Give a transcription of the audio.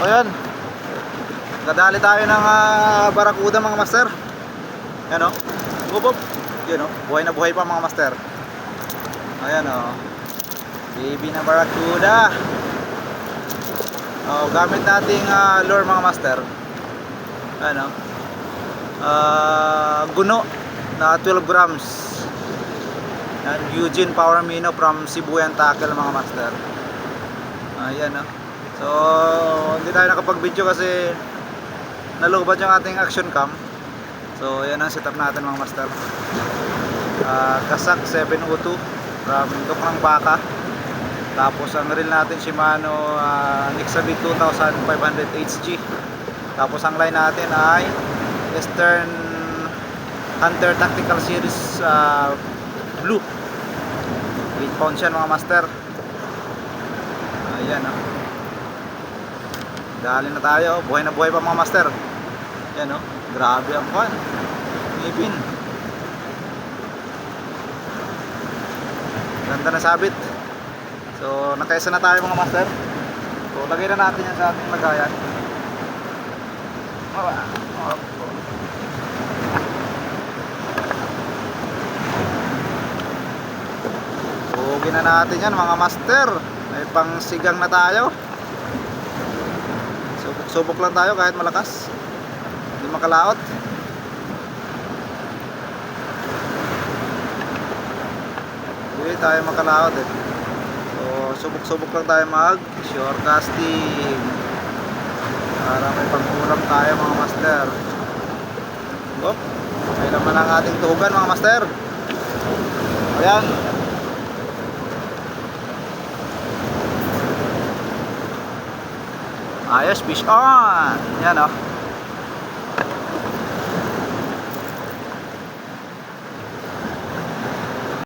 yun, nadali tayo ng barakuda mga master. Yan o, bubop. Yun o, buhay na buhay pa mga master. Ayan o, baby na barakuda. O, gamit nating lure mga master. Ayan o, guno na 12 grams. Yan, Eugene Power Mino from Sibuyan Tackle mga master. Ayan o. So, hindi tayo nakapag-video kasi nalubad yung ating action cam. So, yan ang setup natin mga master. Kasak 702 from Duk ng Baka. Tapos ang reel natin Shimano Nixabit 2500 HG. Tapos ang line natin ay Western Hunter Tactical Series Blue. 8 pounds yan mga master. Ayan o. Dali na tayo, buhay na buhay pa mga master. Yan o, grabe ang kwan. Ngipin. Ganda na sabit. So, nakaisa na tayo mga master. So, lagay na natin yan sa ating lagayan. Bugin na natin yan mga master. May pang sigang na tayo. Subok lang tayo kahit malakas. Hindi makalaot. Hindi tayo makalaot eh. So subok-subok lang tayo mag shore casting para may pangkulam tayo mga master. Hop, may naman ang ating tugan mga master. Ayan. Ayos, fish on. Yan o.